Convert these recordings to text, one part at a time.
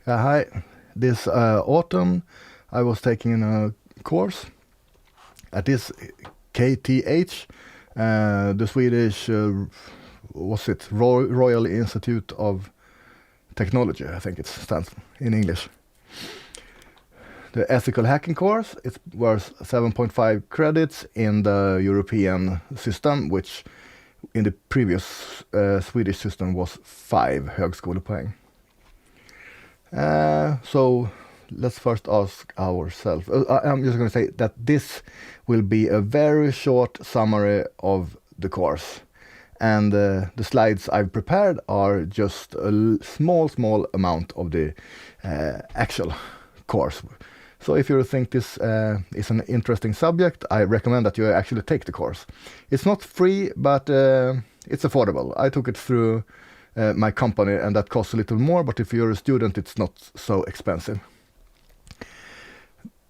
Hi. This autumn, I was taking a course at this KTH, the Swedish, Royal Institute of Technology, I think it stands in English. The ethical hacking course, it was 7.5 credits in the European system, which in the previous Swedish system was 5 högskolepoäng. So let's first ask ourselves. I'm just going to say that this will be a very short summary of the course. And the slides I've prepared are just a small amount of the actual course. So if you think this is an interesting subject, I recommend that you actually take the course. It's not free, but it's affordable. I took it through my company, and that costs a little more, but if you're a student, it's not so expensive.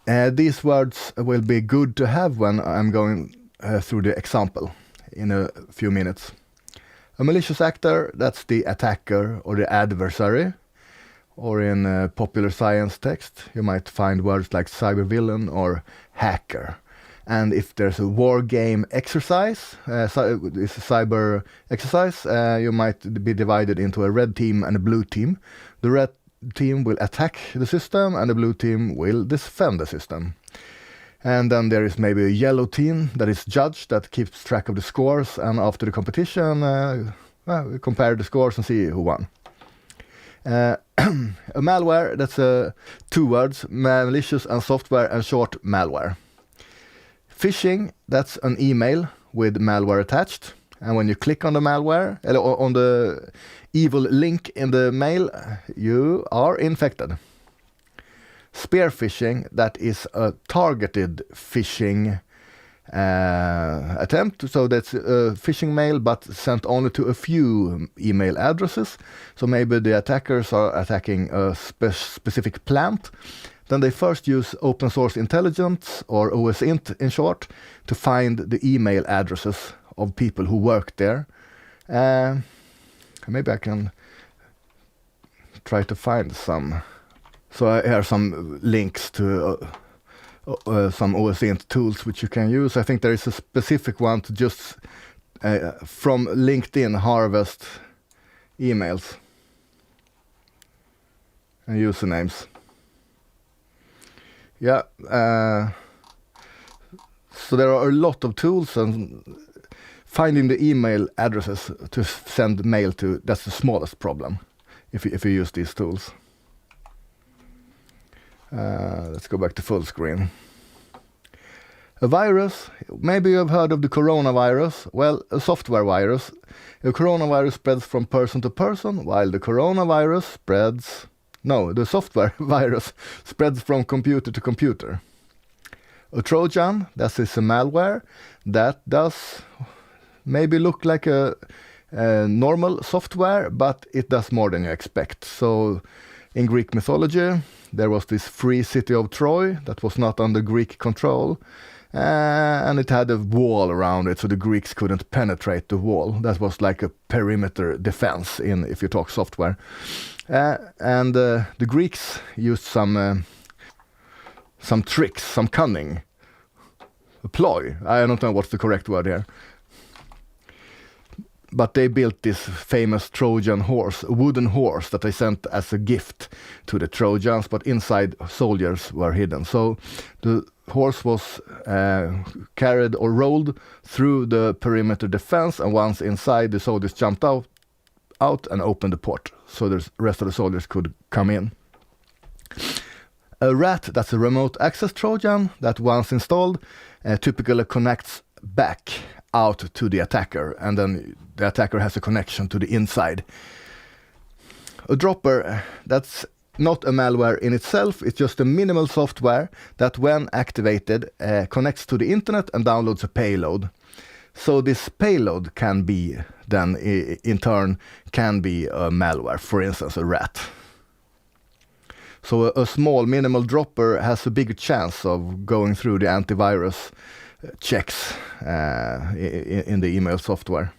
These words will be good to have when I'm going through the example in a few minutes. A malicious actor, that's the attacker or the adversary, or in popular science text, you might find words like cybervillain or hacker. And if there's a war game exercise, it's a cyber exercise, you might be divided into a red team and a blue team. The red team will attack the system and the blue team will defend the system. And then there is maybe a yellow team that is judged, that keeps track of the scores, and after the competition, we compare the scores and see who won. A malware, that's 2 words, malicious and software, and short malware. Phishing, that's an email with malware attached, and when you click on the malware, or on the evil link in the mail, you are infected. Spear phishing, that is a targeted phishing attempt, so that's a phishing mail but sent only to a few email addresses. So maybe the attackers are attacking a specific plant. Then they first use open source intelligence, or OSINT in short, to find the email addresses of people who work there. Maybe I can try to find some. So here are some links to some OSINT tools which you can use. I think there is a specific one to just from LinkedIn harvest emails and usernames. Yeah, so there are a lot of tools, and finding the email addresses to send mail to, that's the smallest problem if you use these tools. Let's go back to full screen. A virus, maybe you have heard of the coronavirus. Well, a software virus. A coronavirus spreads from person to person, while the the software virus spreads from computer to computer. A Trojan, that is a malware that does maybe look like a normal software, but it does more than you expect. So in Greek mythology, there was this free city of Troy that was not under Greek control, and it had a wall around it, so the Greeks couldn't penetrate the wall. That was like a perimeter defense if you talk software. And the Greeks used some tricks, some cunning, a ploy. I don't know what's the correct word here. But they built this famous Trojan horse, a wooden horse that they sent as a gift to the Trojans, but inside soldiers were hidden. So the horse was carried or rolled through the perimeter defense, and once inside, the soldiers jumped out and opened the port, so the rest of the soldiers could come in. A rat, that's a remote access Trojan that once installed typically connects back out to the attacker, and then the attacker has a connection to the inside. A dropper, that's not a malware in itself, it's just a minimal software that when activated connects to the internet and downloads a payload. So this payload can be then in turn can be a malware, for instance a rat. So a small minimal dropper has a bigger chance of going through the antivirus checks in the email software.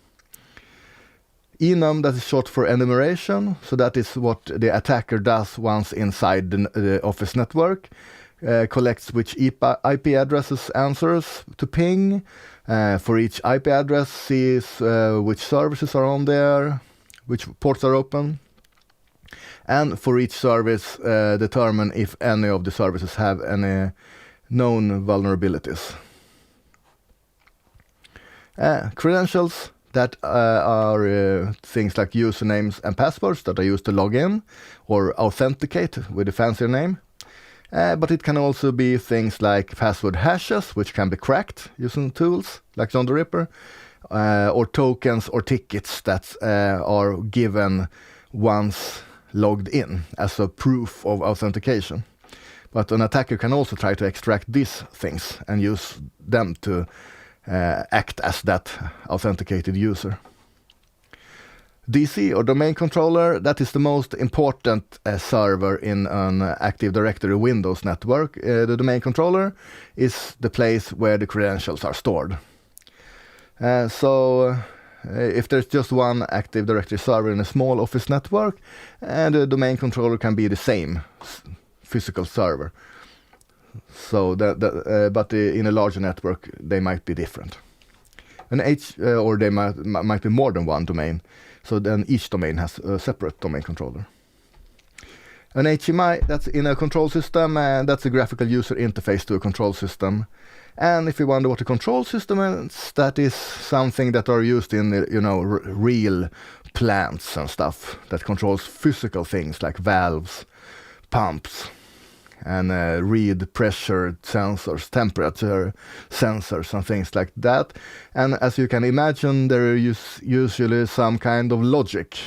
enum, that is short for enumeration, so that is what the attacker does once inside the Office network. Collects which IP addresses answers to ping. For each IP address, sees which services are on there, which ports are open. And for each service, determine if any of the services have any known vulnerabilities. Credentials, that are things like usernames and passwords that are used to log in or authenticate with a fancier name. But it can also be things like password hashes, which can be cracked using tools like John the Ripper, or tokens or tickets that are given once logged in as a proof of authentication. But an attacker can also try to extract these things and use them to act as that authenticated user. DC, or domain controller, that is the most important server in an Active Directory Windows network. The domain controller is the place where the credentials are stored. So if there's just one Active Directory server in a small Office network, the domain controller can be the same physical server. So but in a larger network, they might be different. Or they might be more than one domain. So then each domain has a separate domain controller. An HMI, that's in a control system, and that's a graphical user interface to a control system. And if you wonder what a control system is, that is something that are used in, real plants and stuff that controls physical things like valves, pumps, and read pressure sensors, temperature sensors, and things like that. And as you can imagine, there is usually some kind of logic.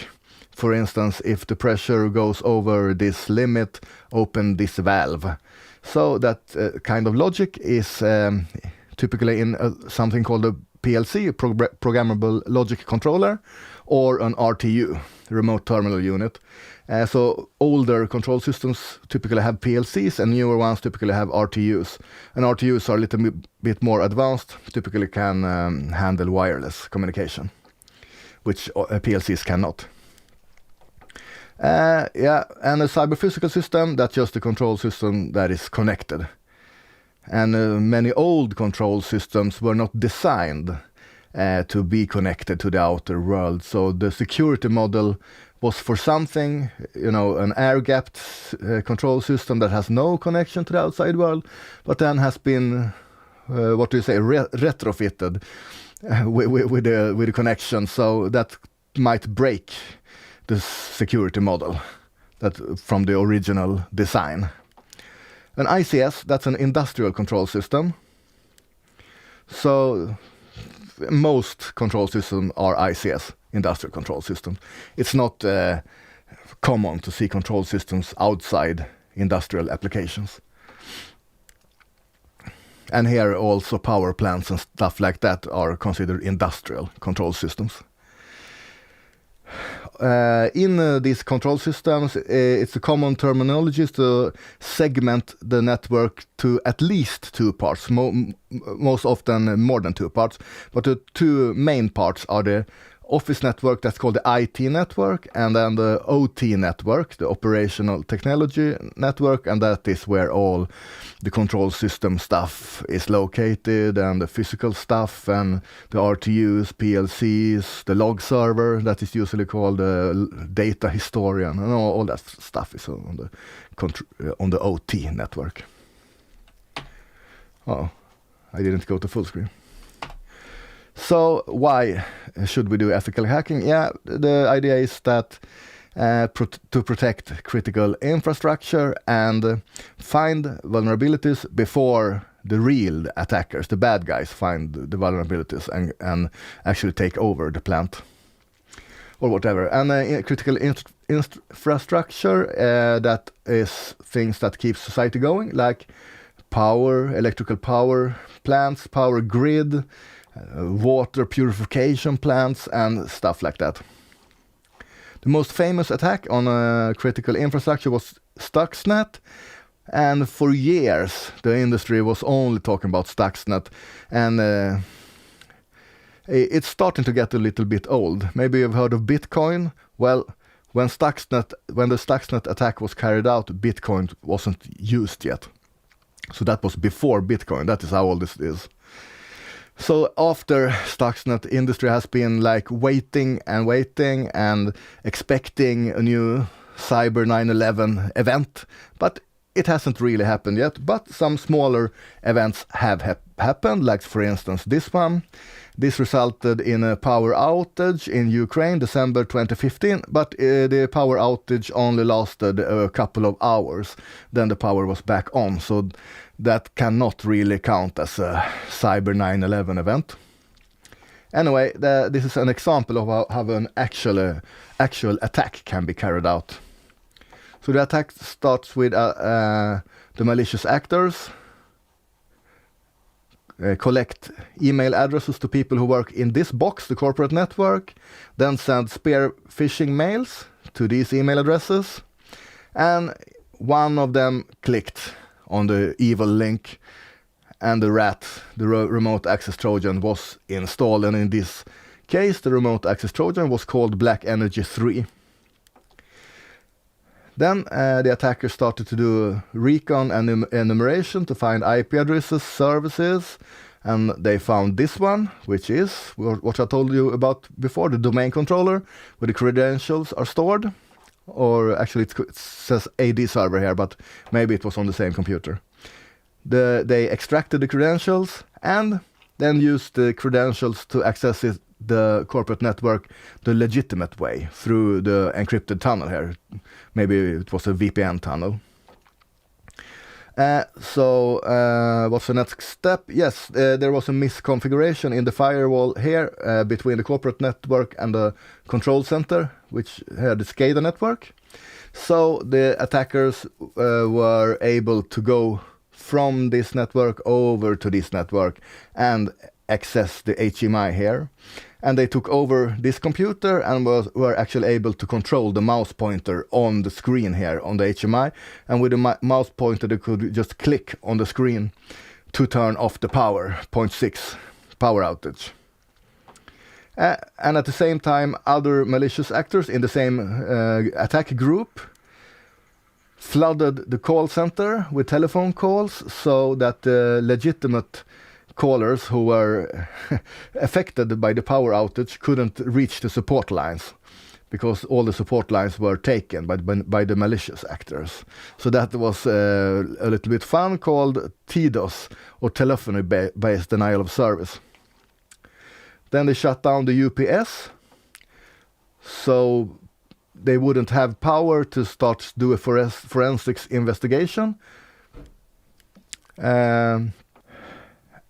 For instance, if the pressure goes over this limit, open this valve. So that kind of logic is typically in something called a PLC, a programmable logic controller, or an RTU, remote terminal unit. So older control systems typically have PLCs, and newer ones typically have RTUs. And RTUs are a little bit more advanced, typically can handle wireless communication, which PLCs cannot. And a cyber-physical system, that's just a control system that is connected. And many old control systems were not designed to be connected to the outer world. So the security model was for something, an air-gapped control system that has no connection to the outside world, but then has been, retrofitted with the connection. So that might break the security model from the original design. An ICS, that's an industrial control system. So most control systems are ICS, industrial control systems. It's not common to see control systems outside industrial applications. And here also power plants and stuff like that are considered industrial control systems. In these control systems, it's a common terminology to segment the network to at least two parts, most often more than two parts. But the two main parts are the Office network, that's called the IT network, and then the OT network, the operational technology network, and that is where all the control system stuff is located, and the physical stuff, and the RTUs, PLCs, the log server, that is usually called the data historian, and all that stuff is on the OT network. Oh, I didn't go to full screen. So why should we do ethical hacking? Yeah, the idea is that to protect critical infrastructure and find vulnerabilities before the real attackers, the bad guys, find the vulnerabilities and actually take over the plant or whatever. And critical infrastructure, that is things that keep society going, like power, electrical power plants, power grid, water purification plants, and stuff like that. The most famous attack on critical infrastructure was Stuxnet, and for years the industry was only talking about Stuxnet, and It's starting to get a little bit old. Maybe you've heard of Bitcoin. Well, when the Stuxnet attack was carried out, Bitcoin wasn't used yet. So that was before Bitcoin. That is how old this is. So after Stuxnet, industry has been like waiting and expecting a new Cyber 9/11 event, but it hasn't really happened yet. But some smaller events have happened, like for instance this one. This resulted in a power outage in Ukraine, December 2015, but the power outage only lasted a couple of hours. Then the power was back on, so that cannot really count as a Cyber 9/11 event. Anyway, this is an example of how an actual attack can be carried out. So the attack starts with the malicious actors collect email addresses to people who work in this box, the corporate network, then send spear phishing mails to these email addresses, and one of them clicked on the evil link, and the remote access Trojan was installed, and in this case the remote access Trojan was called Black Energy 3. Then the attacker started to do recon and enumeration to find IP addresses, services, and they found this one, which is what I told you about before, the domain controller, where the credentials are stored. Or actually it says AD server here, but maybe it was on the same computer. They extracted the credentials and then used the credentials to access the corporate network the legitimate way through the encrypted tunnel here. Maybe it was a VPN tunnel. So what's the next step? Yes, there was a misconfiguration in the firewall here between the corporate network and the control center, which had the SCADA network. So the attackers were able to go from this network over to this network and access the HMI here. And they took over this computer and were actually able to control the mouse pointer on the screen here on the HMI. And with the mouse pointer, they could just click on the screen to turn off the power, 0.6 power outage. And at the same time, other malicious actors in the same attack group flooded the call center with telephone calls so that the legitimate callers who were affected by the power outage couldn't reach the support lines because all the support lines were taken by the malicious actors. So that was a little bit fun, called TDOS, or telephony-based denial of service. Then they shut down the UPS, so they wouldn't have power to start do a forensics investigation.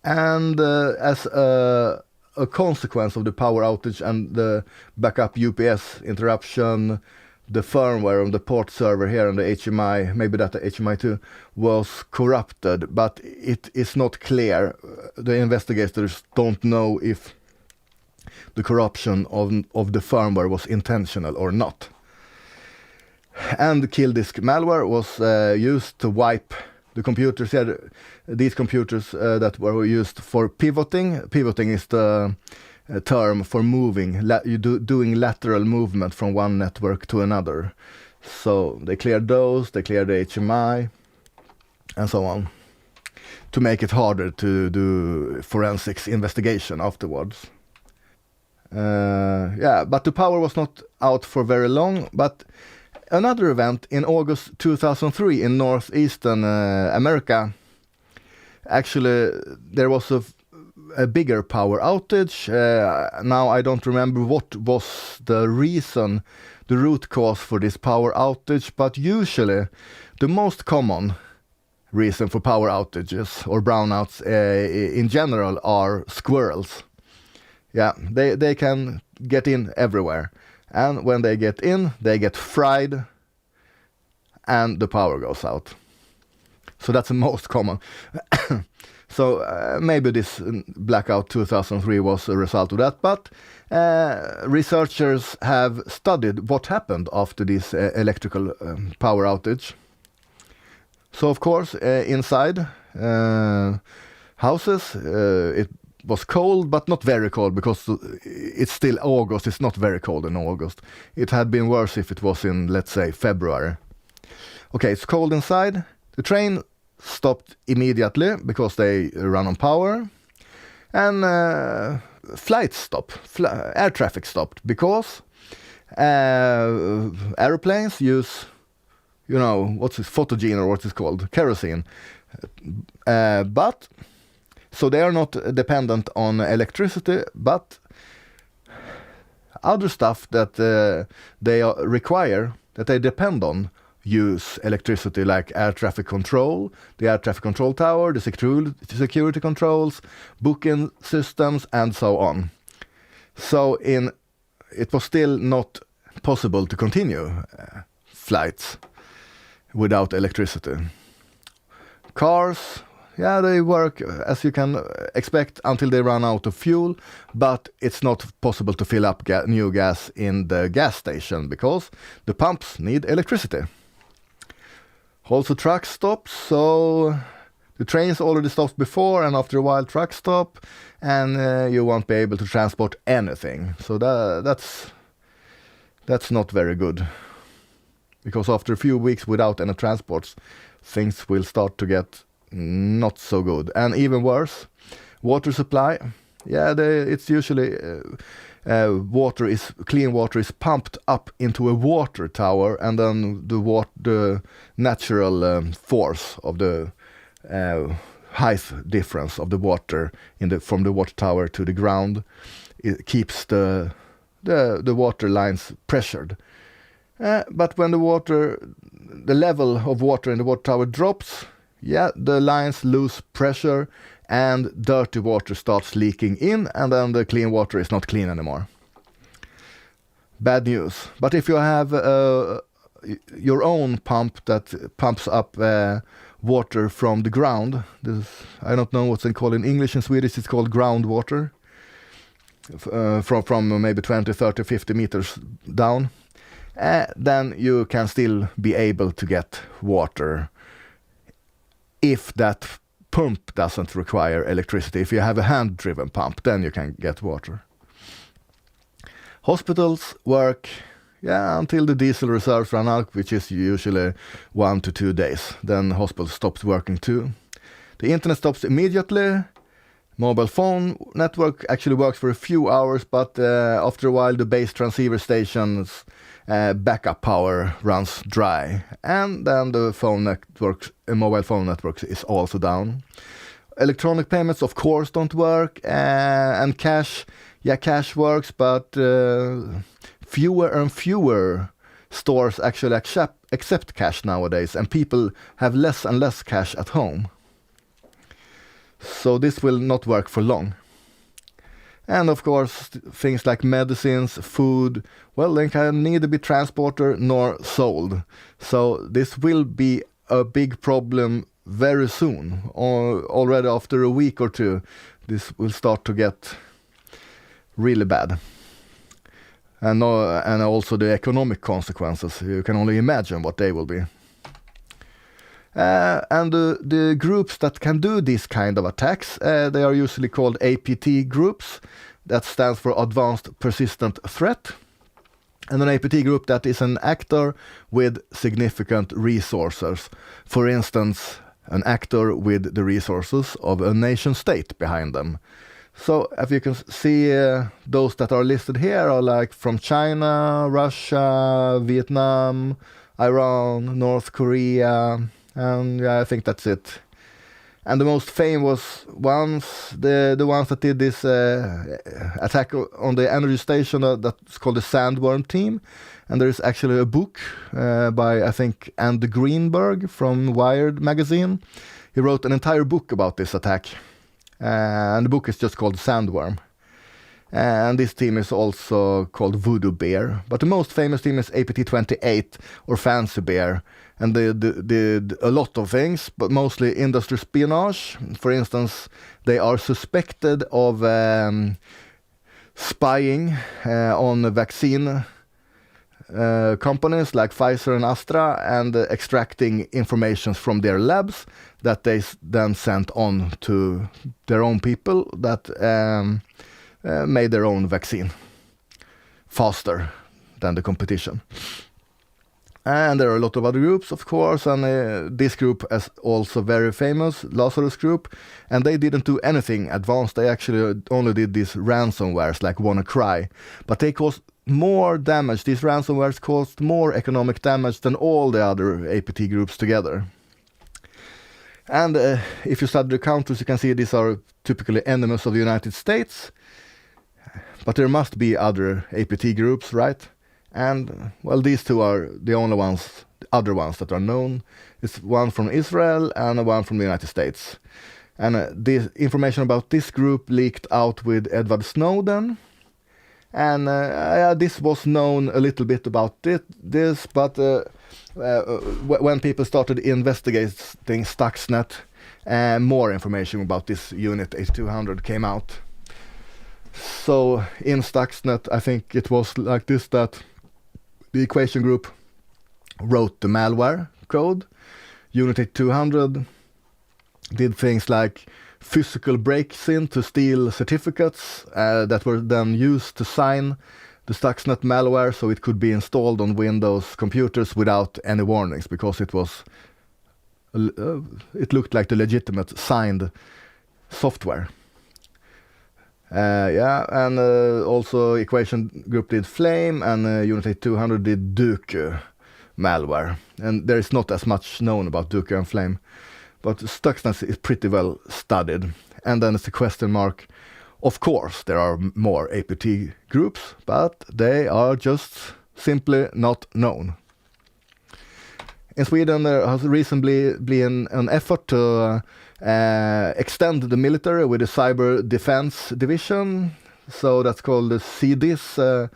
And as a consequence of the power outage and the backup UPS interruption, the firmware on the port server here on the HMI, maybe that the HMI2, was corrupted, but it is not clear. The investigators don't know if the corruption of the firmware was intentional or not. And the kill disk malware was used to wipe the computers here, these computers that were used for pivoting. Pivoting is the term for moving, doing lateral movement from one network to another. So they cleared those, they cleared the HMI, and so on, to make it harder to do forensics investigation afterwards. Yeah, but the power was not out for very long, but another event in August 2003 in northeastern America, actually there was a bigger power outage. Now I don't remember what was the reason, the root cause for this power outage, but usually the most common reason for power outages or brownouts in general are squirrels. Yeah, they can get in everywhere. And when they get in, they get fried and the power goes out. So that's the most common. So maybe this blackout 2003 was a result of that, but researchers have studied what happened after this electrical power outage. So of course, inside houses, it was cold, but not very cold, because it's still August. It's not very cold in August. It had been worse if it was in, let's say, February. Okay, it's cold inside. The train stopped immediately because they run on power. And flights stopped. Air traffic stopped because aeroplanes use, what's this, photogene, or what it's called, kerosene. But so they are not dependent on electricity, but other stuff that they require, that they depend on, use electricity, like air traffic control, the air traffic control tower, the security controls, booking systems, and so on. So it was still not possible to continue flights without electricity. Cars, they work, as you can expect, until they run out of fuel, but it's not possible to fill up new gas in the gas station because the pumps need electricity. Also, trucks stop, so the trains already stopped before, and after a while trucks stop, and you won't be able to transport anything. So that's not very good, because after a few weeks without any transports, things will start to get not so good. And even worse, water supply. It's usually clean water is pumped up into a water tower, and then the natural force of the height difference of the water from the water tower to the ground, it keeps the water lines pressured. But when the level of water in the water tower drops, the lines lose pressure and dirty water starts leaking in, and then the clean water is not clean anymore. Bad news. But if you have your own pump that pumps up water from the ground, I don't know what's called in English. In Swedish it's called groundwater, from maybe 20, 30, 50 meters down, then you can still be able to get water if that pump doesn't require electricity. If you have a hand-driven pump, then you can get water. Hospitals work until the diesel reserves run out, which is usually 1 to 2 days. Then hospital stops working too. The internet stops immediately. Mobile phone network actually works for a few hours, but after a while the base transceiver stations backup power runs dry, and then the mobile phone network is also down. Electronic payments, of course, don't work, and cash works, but fewer and fewer stores actually accept cash nowadays, and people have less and less cash at home. So this will not work for long. And of course, things like medicines, food, they can neither be transported nor sold. So this will be a big problem very soon. Or already after a week or two, this will start to get really bad. And also the economic consequences, you can only imagine what they will be. And the groups that can do this kind of attacks, they are usually called APT groups. That stands for Advanced Persistent Threat. And an APT group, that is an actor with significant resources. For instance, an actor with the resources of a nation state behind them. So as you can see, those that are listed here are like from China, Russia, Vietnam, Iran, North Korea, and I think that's it. And the most famous ones, the ones that did this attack on the energy station, that's called the Sandworm team. And there is actually a book by, I think, Andy Greenberg from Wired magazine. He wrote an entire book about this attack. And the book is just called Sandworm. And this team is also called Voodoo Bear. But the most famous team is APT-28, or Fancy Bear. And they did a lot of things, but mostly industry espionage. For instance, they are suspected of spying on vaccine companies like Pfizer and Astra and extracting information from their labs that they then sent on to their own people that made their own vaccine faster than the competition. And there are a lot of other groups, of course, and this group is also very famous, Lazarus Group, and they didn't do anything advanced. They actually only did these ransomwares like WannaCry, but they caused more damage. These ransomwares caused more economic damage than all the other APT groups together. And if you study the countries, you can see these are typically enemies of the United States, but there must be other APT groups, right? And, well, these two are the only ones, the other ones that are known. It's one from Israel and one from the United States. And the information about this group leaked out with Edward Snowden. And this was known a little bit about this, but when people started investigating Stuxnet, more information about this Unit 8200 came out. So in Stuxnet, I think it was like this, that the Equation Group wrote the malware code. Unit 8200 did things like physical breaks-in to steal certificates that were then used to sign the Stuxnet malware, so it could be installed on Windows computers without any warnings, because it was it looked like the legitimate signed software. And also Equation Group did Flame, and Unit 200 did Duke malware. And there is not as much known about Duke and Flame, but Stuxnet is pretty well studied. And then it's a question mark. Of course, there are more APT groups, but they are just simply not known. In Sweden, there has recently been an effort to extend the military with a cyber defense division. So that's called the CDIS.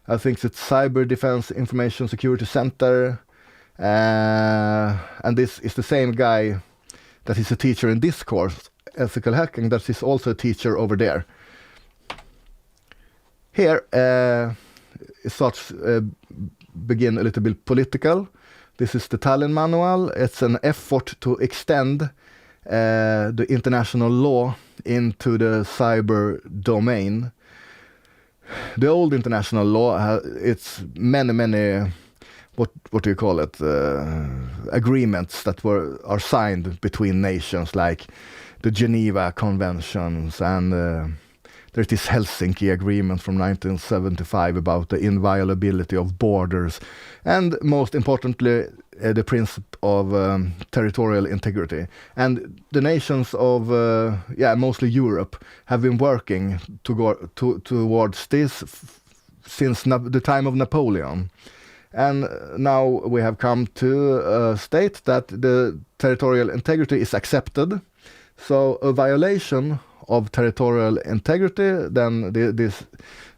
I think it's Cyber Defense Information Security Center. And this is the same guy that is a teacher in this course, Ethical Hacking, that is also a teacher over there. Here, it starts begin a little bit political. This is the Tallinn Manual. It's an effort to extend the international law into the cyber domain. The old international law, it's many what do you call it, agreements that are signed between nations, like the Geneva Conventions, and there's this Helsinki Agreement from 1975 about the inviolability of borders, and most importantly, the principle of territorial integrity. And the nations of, mostly Europe, have been working towards this since the time of Napoleon. And now we have come to state that the territorial integrity is accepted. So a violation of territorial integrity, then this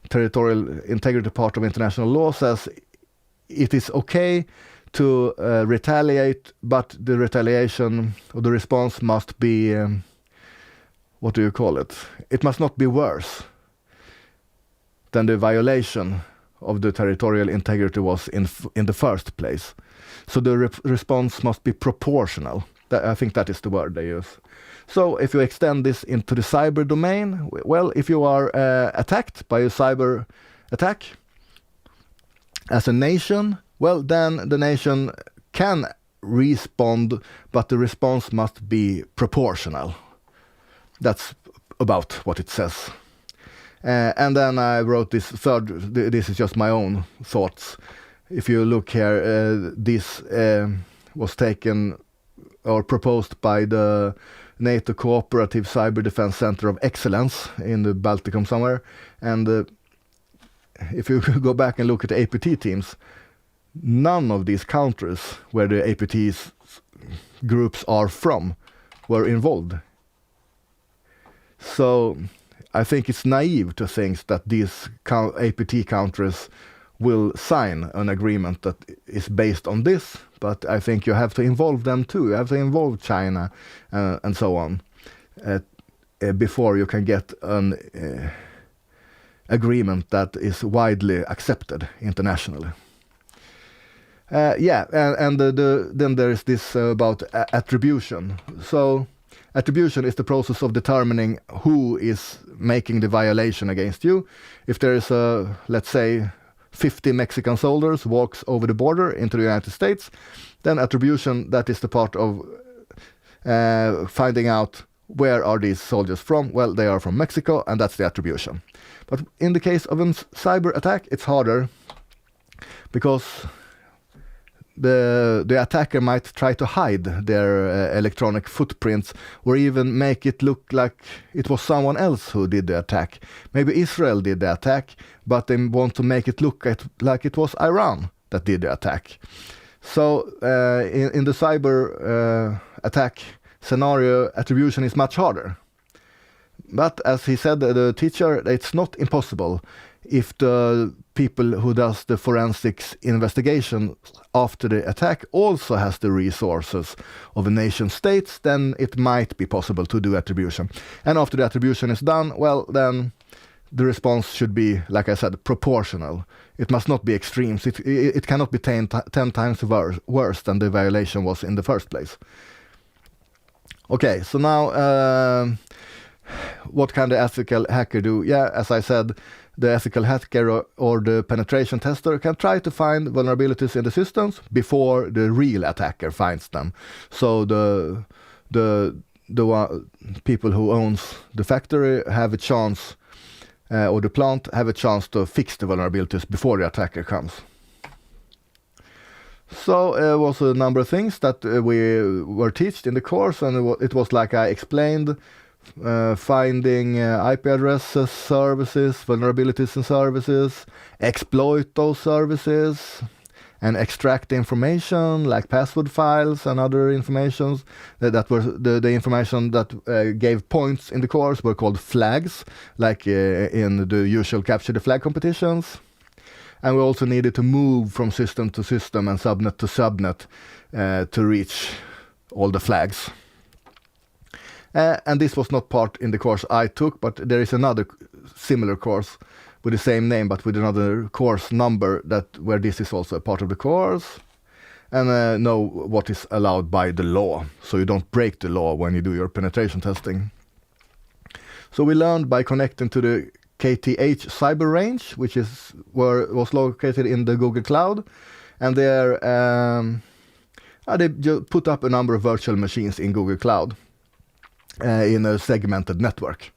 territorial integrity part of international law says it is okay to retaliate, but the retaliation or the response must be, what do you call it? It must not be worse than the violation of the territorial integrity was in the first place. So the response must be proportional. I think that is the word they use. So if you extend this into the cyber domain, well, if you are attacked by a cyber attack as a nation, well, then the nation can respond, but the response must be proportional. That's about what it says. And then I wrote this third, this is just my own thoughts. If you look here, this was taken or proposed by the NATO Cooperative Cyber Defense Center of Excellence in the Balticum somewhere. And if you go back and look at the APT teams, none of these countries where the APT groups are from were involved. So I think it's naive to think that these APT countries will sign an agreement that is based on this, but I think you have to involve them too. You have to involve China and so on before you can get an agreement that is widely accepted internationally. Yeah, and then there is this about attribution. So attribution is the process of determining who is making the violation against you. If there is a, let's say, 50 Mexican soldiers walks over the border into the United States, then attribution, that is the part of finding out where are these soldiers from. Well, they are from Mexico, and that's the attribution. But in the case of a cyber attack, it's harder, because the attacker might try to hide their electronic footprints, or even make it look like it was someone else who did the attack. Maybe Israel did the attack, but they want to make it look like it was Iran that did the attack. So in the cyber attack scenario, attribution is much harder. But as he said, the teacher, it's not impossible. If the people who does the forensics investigation after the attack also has the resources of a nation state, then it might be possible to do attribution. And after the attribution is done, well, then the response should be, like I said, proportional. It must not be extremes. It cannot be 10 times worse than the violation was in the first place. Okay, so now what can the ethical hacker do? Yeah, as I said, the ethical hacker or the penetration tester can try to find vulnerabilities in the systems before the real attacker finds them. So the people who owns the factory have a chance, or the plant have a chance to fix the vulnerabilities before the attacker comes. So it was a number of things that we were taught in the course, and it was like I explained, finding IP addresses, services, vulnerabilities in services, exploit those services, and extract information like password files and other informations. That were the information that gave points in the course were called flags, like in the usual capture the flag competitions. And we also needed to move from system to system and subnet to subnet to reach all the flags. And this was not part in the course I took, but there is another similar course with the same name, but with another course number where this is also a part of the course. And know what is allowed by the law, so you don't break the law when you do your penetration testing. So we learned by connecting to the KTH cyber range, which was located in the Google Cloud, and there they put up a number of virtual machines in Google Cloud in a segmented network,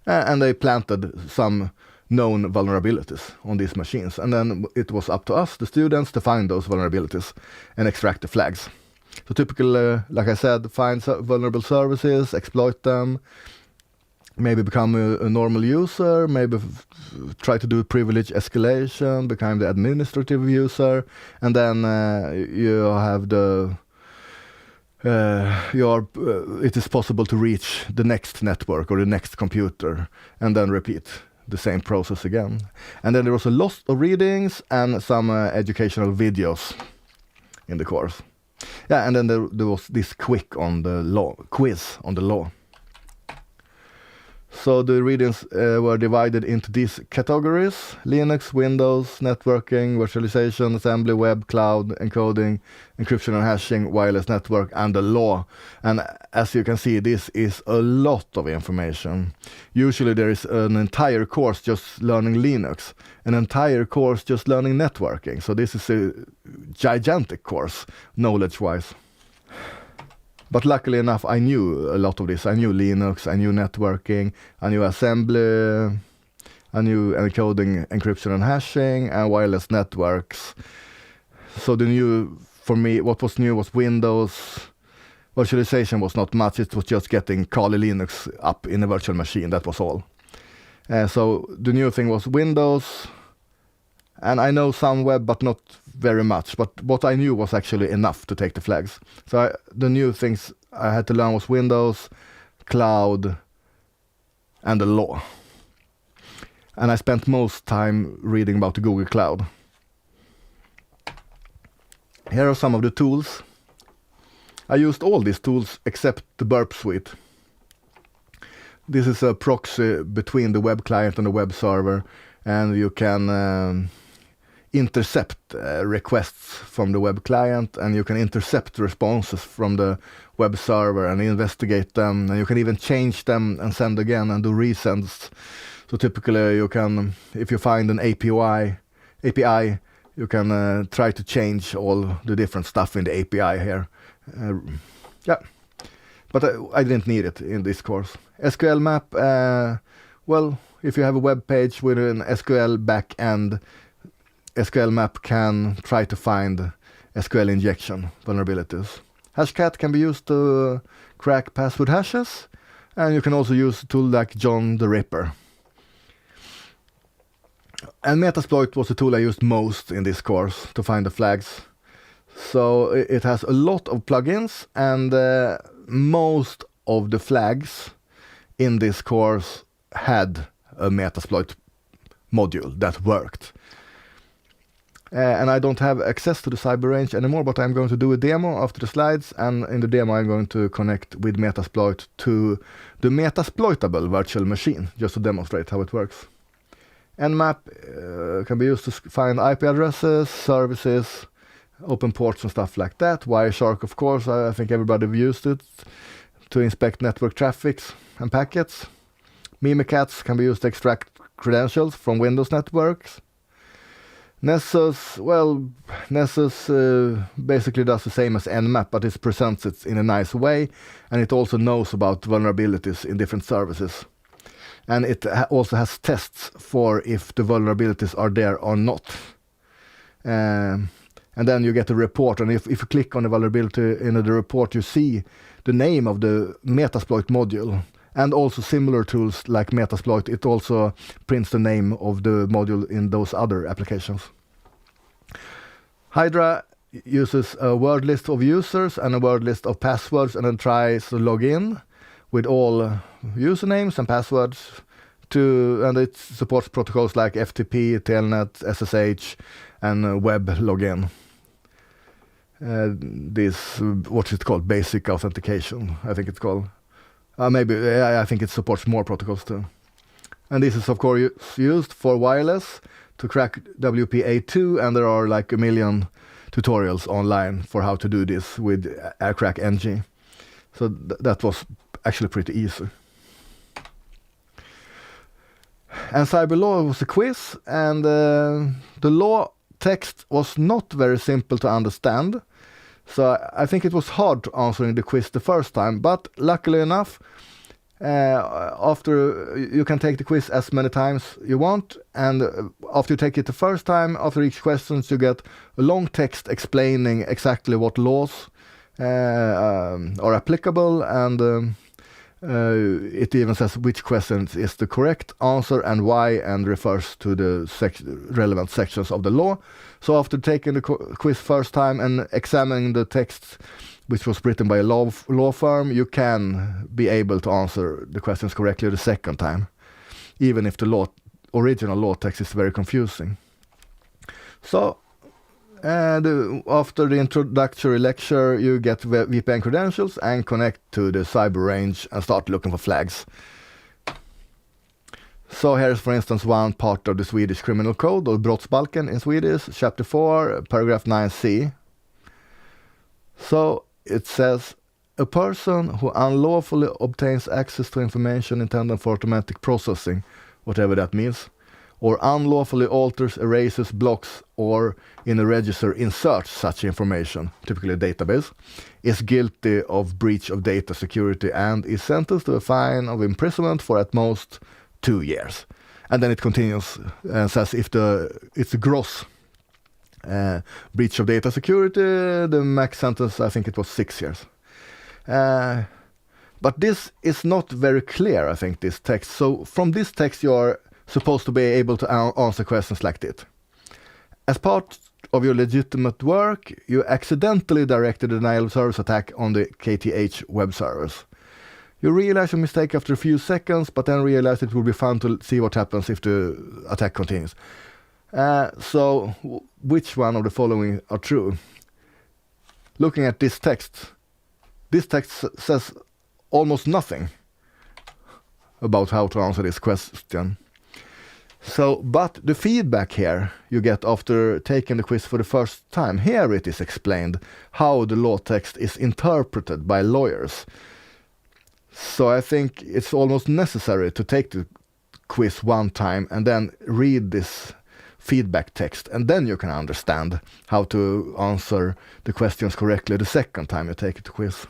and they planted some known vulnerabilities on these machines, and then it was up to us, the students, to find those vulnerabilities and extract the flags. So typically, like I said, find vulnerable services, exploit them, maybe become a normal user, maybe try to do privilege escalation, become the administrative user, and then you have it is possible to reach the next network or the next computer, and then repeat the same process again. And then there was a lot of readings and some educational videos in the course. Yeah, and then there was this quiz on the law. So the readings were divided into these categories: Linux, Windows, networking, virtualization, assembly, web, cloud, encoding, encryption and hashing, wireless network, and the law. And as you can see, this is a lot of information. Usually there is an entire course just learning Linux, an entire course just learning networking. So this is a gigantic course, knowledge-wise. But luckily enough, I knew a lot of this. I knew Linux, I knew networking, I knew assembly, I knew encoding, encryption and hashing, and wireless networks. So for me, what was new was Windows. Virtualization was not much. It was just getting Kali Linux up in a virtual machine. That was all. So the new thing was Windows. And I know some web, but not very much. But what I knew was actually enough to take the flags. So the new things I had to learn was Windows, cloud, and the law. And I spent most time reading about the Google Cloud. Here are some of the tools. I used all these tools except the Burp Suite. This is a proxy between the web client and the web server, and you can intercept requests from the web client, and you can intercept responses from the web server and investigate them, and you can even change them and send again and do resends. So typically you can, if you find an API, you can try to change all the different stuff in the API here. Yeah, but I didn't need it in this course. SQL map, well, if you have a web page with an SQL backend, SQL map can try to find SQL injection vulnerabilities. Hashcat can be used to crack password hashes, and you can also use a tool like John the Ripper. And Metasploit was the tool I used most in this course to find the flags. So it has a lot of plugins, and most of the flags in this course had a Metasploit module that worked. And I don't have access to the cyber range anymore, but I'm going to do a demo after the slides, and in the demo I'm going to connect with Metasploit to the metasploitable virtual machine, just to demonstrate how it works. Nmap can be used to find IP addresses, services, open ports and stuff like that. Wireshark, of course, I think everybody used it to inspect network traffics and packets. Mimikatz can be used to extract credentials from Windows networks. Nessus, well, Nessus basically does the same as Nmap, but it presents it in a nice way, and it also knows about vulnerabilities in different services. And it also has tests for if the vulnerabilities are there or not. And then you get a report, and if you click on the vulnerability in the report, you see the name of the Metasploit module. And also similar tools like Metasploit, it also prints the name of the module in those other applications. Hydra uses a word list of users and a word list of passwords, and then tries to log in with all usernames and passwords and it supports protocols like FTP, Telnet, SSH, and web login. This, what's it called? Basic authentication, I think it's called. I think it supports more protocols too. And this is of course used for wireless to crack WPA2, and there are like a million tutorials online for how to do this with aircrack NG. So that was actually pretty easy. And cyber law was a quiz, and the law text was not very simple to understand. So I think it was hard answering the quiz the first time, but luckily enough, after you can take the quiz as many times you want, and after you take it the first time, after each question you get a long text explaining exactly what laws are applicable, and it even says which question is the correct answer and why, and refers to the relevant sections of the law. So after taking the quiz first time and examining the text which was written by a law firm, you can be able to answer the questions correctly the second time, even if the original law text is very confusing. So after the introductory lecture, you get VPN credentials and connect to the cyber range and start looking for flags. So here's, for instance, one part of the Swedish criminal code, or brottsbalken in Swedish, chapter 4, paragraph 9c. So it says, a person who unlawfully obtains access to information intended for automatic processing, whatever that means, or unlawfully alters, erases, blocks, or in a register inserts such information, typically a database, is guilty of breach of data security and is sentenced to a fine of imprisonment for at most 2 years. And then it continues and says if it's a gross breach of data security, the max sentence, I think it was 6 years. But this is not very clear, I think, this text. So from this text you are supposed to be able to answer questions like this. As part of your legitimate work, you accidentally directed a denial of service attack on the KTH web servers. You realize your mistake after a few seconds, but then realize it will be fun to see what happens if the attack continues. So which one of the following are true? Looking at this text says almost nothing about how to answer this question. So, but the feedback here you get after taking the quiz for the first time, here it is explained how the law text is interpreted by lawyers. So I think it's almost necessary to take the quiz one time and then read this feedback text, and then you can understand how to answer the questions correctly the second time you take the quiz.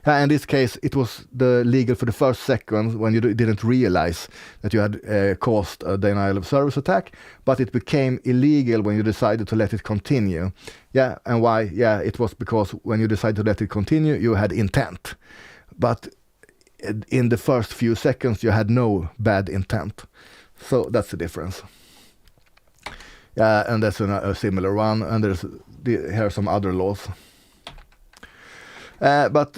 In this case, it was legal for the first second when you didn't realize that you had caused a denial of service attack, but it became illegal when you decided to let it continue. Yeah, and why? Yeah, it was because when you decided to let it continue, you had intent. But in the first few seconds, you had no bad intent. So that's the difference. Yeah, and that's a similar one, and here are some other laws. But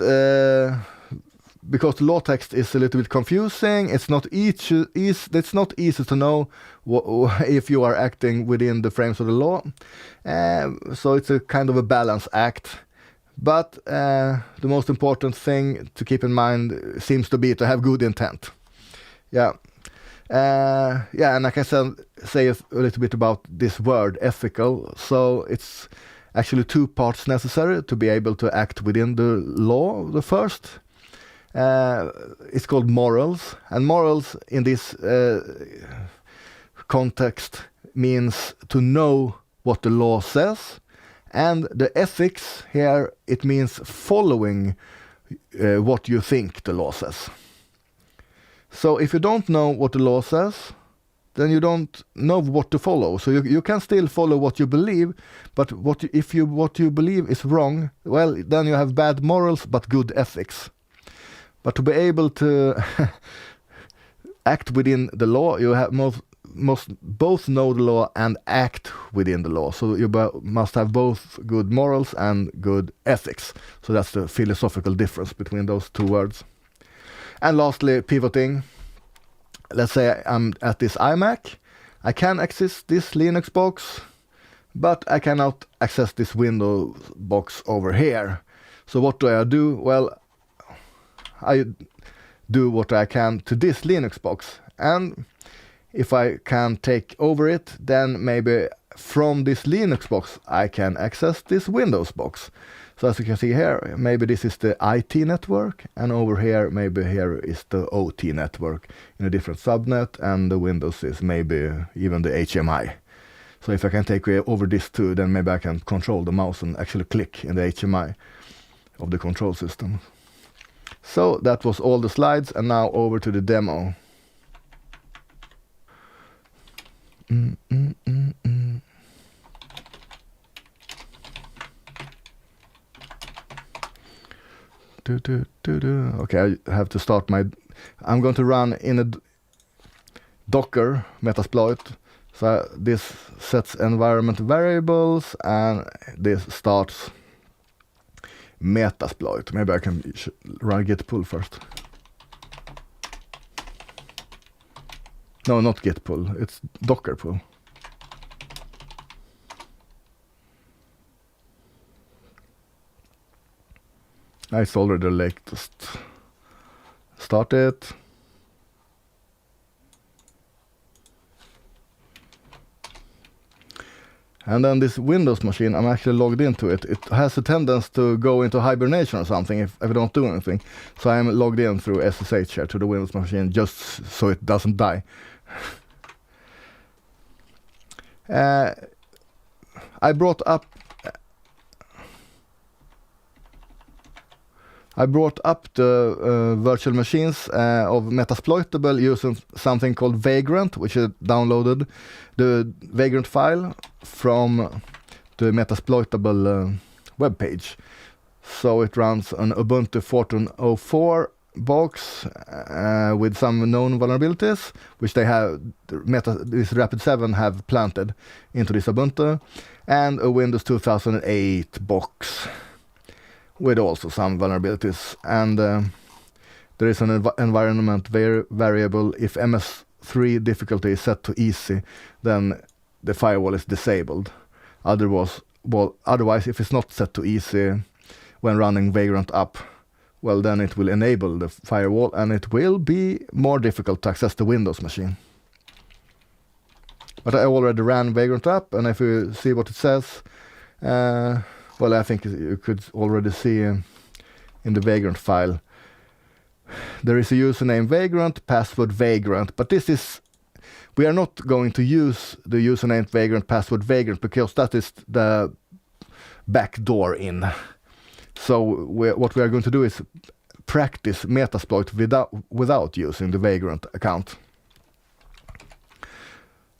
because the law text is a little bit confusing, it's not easy to know if you are acting within the frames of the law. So it's a kind of a balance act. But the most important thing to keep in mind seems to be to have good intent. Yeah. And I can say a little bit about this word, ethical. So it's actually two parts necessary to be able to act within the law. The first is called morals, and morals in this context means to know what the law says, and the ethics here, it means following what you think the law says. So if you don't know what the law says, then you don't know what to follow. So you can still follow what you believe, but if what you believe is wrong, well, then you have bad morals but good ethics. But to be able to act within the law, you must both know the law and act within the law. So you must have both good morals and good ethics. So that's the philosophical difference between those two words. And lastly, pivoting. Let's say I'm at this iMac. I can access this Linux box, but I cannot access this Windows box over here. So what do? Well, I do what I can to this Linux box. And if I can take over it, then maybe from this Linux box I can access this Windows box. So as you can see here, maybe this is the IT network, and over here, maybe here is the OT network in a different subnet, and the Windows is maybe even the HMI. So if I can take over this too, then maybe I can control the mouse and actually click in the HMI of the control system. So that was all the slides, and now over to the demo. Okay, I have to start I'm going to run in a Docker metasploit. So this sets environment variables, and this starts metasploit. Maybe I can run git pull first. No, not git pull. It's Docker pull. It's already the latest. Start it. And then this Windows machine, I'm actually logged into it. It has a tendency to go into hibernation or something if I don't do anything. So I'm logged in through SSH here to the Windows machine just so it doesn't die. I brought up the virtual machines of Metasploitable using something called Vagrant, which I downloaded the Vagrant file from the Metasploitable webpage. So it runs an Ubuntu 14.04 box with some known vulnerabilities, which they have this Rapid7 have planted into this Ubuntu, and a Windows 2008 box with also some vulnerabilities. And there is an environment variable. If MS3 difficulty is set to easy, then the firewall is disabled. Otherwise, if it's not set to easy when running Vagrant up, well, then it will enable the firewall, and it will be more difficult to access the Windows machine. But I already ran Vagrant up, and if you see what it says, well, I think you could already see in the Vagrant file, there is a username Vagrant, password Vagrant, but we are not going to use the username Vagrant, password Vagrant, because that is the backdoor in. So what we are going to do is practice Metasploit without using the Vagrant account.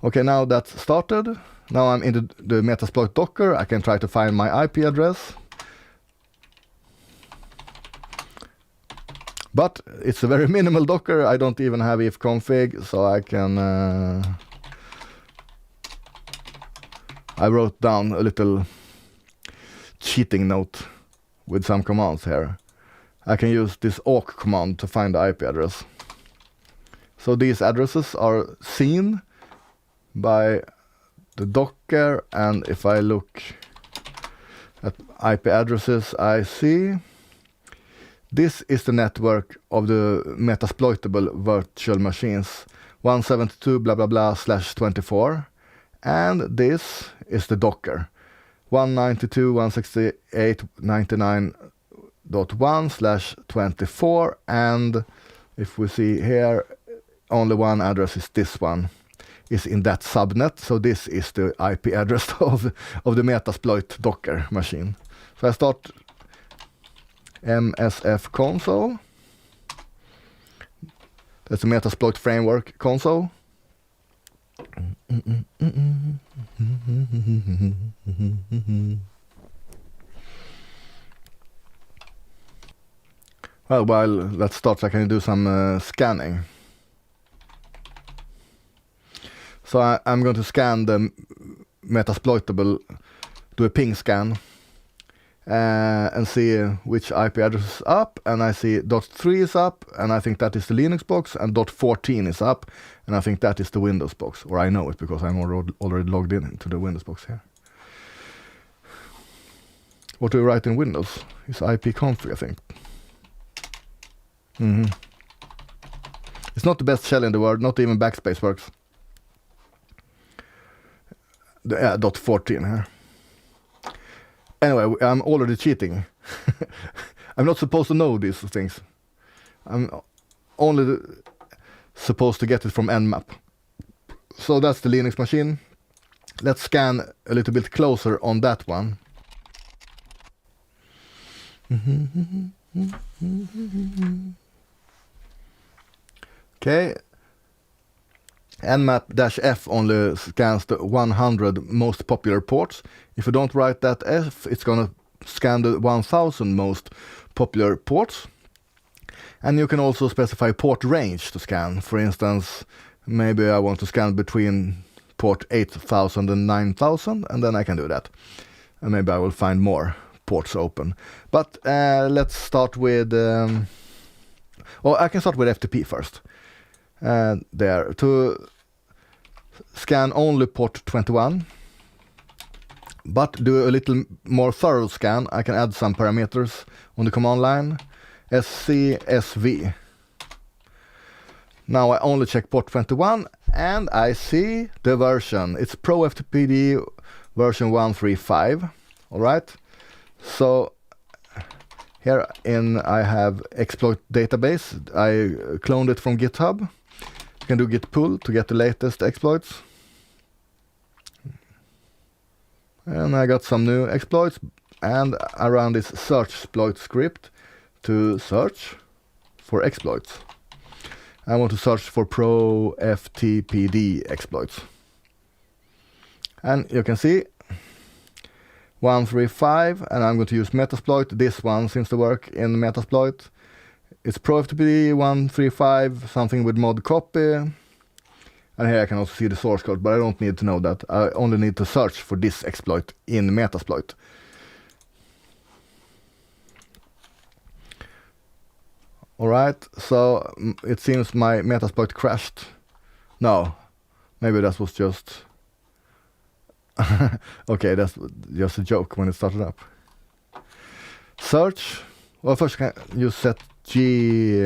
Okay, now that's started. Now I'm in the Metasploit Docker. I can try to find my IP address. But it's a very minimal Docker. I don't even have ifconfig, so I can... I wrote down a little cheating note with some commands here. I can use this awk command to find the IP address. So these addresses are seen by the Docker, and if I look at IP addresses, I see this is the network of the metasploitable virtual machines, 172 blah blah blah /24, and this is the Docker, 192.168.99.1/24, and if we see here, only one address is this one, is in that subnet, so this is the IP address of the Metasploit Docker machine. So I start MSF console, that's the Metasploit framework console. Well, while that starts, I can do some scanning. So I'm going to scan the Metasploitable, do a ping scan, and see which IP address is up, and I see .3 is up, and I think that is the Linux box, and .14 is up, and I think that is the Windows box, or I know it because I'm already logged in into the Windows box here. What do we write in Windows? It's ipconfig, I think. It's not the best shell in the world, not even backspace works. The .14 here. Anyway, I'm already cheating. I'm not supposed to know these things. I'm only supposed to get it from nmap. So that's the Linux machine. Let's scan a little bit closer on that one. Okay. Nmap-F only scans the 100 most popular ports. If you don't write that F, it's gonna scan the 1000 most popular ports. And you can also specify port range to scan. For instance, maybe I want to scan between port 8000 and 9000, and then I can do that. And maybe I will find more ports open. But let's start with... I can start with FTP first. There, to scan only port 21, but do a little more thorough scan, I can add some parameters on the command line, SCSV. Now I only check port 21, and I see the version. It's ProFTPD version 135, alright? So here I have exploit database. I cloned it from GitHub. You can do git pull to get the latest exploits. And I got some new exploits, and I ran this search exploit script to search for exploits. I want to search for ProFTPD exploits. And you can see 135, and I'm going to use Metasploit. This one seems to work in Metasploit. It's ProFTPD 135, something with mod copy. And here I can also see the source code, but I don't need to know that. I only need to search for this exploit in Metasploit. Alright, so it seems my Metasploit crashed. No, maybe that was just... okay, that's just a joke when it started up. Search. Well, first you set G...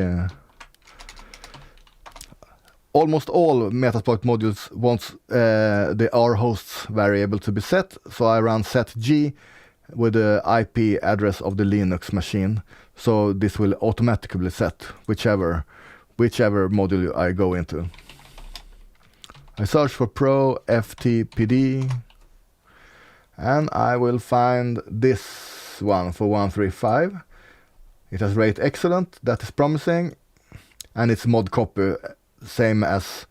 almost all Metasploit modules wants the rhosts variable to be set, so I run setg with the IP address of the Linux machine, so this will automatically set whichever module I go into. I search for pro ftpd, and I will find this one for 135. It has rate excellent, that is promising, and it's mod copy, same as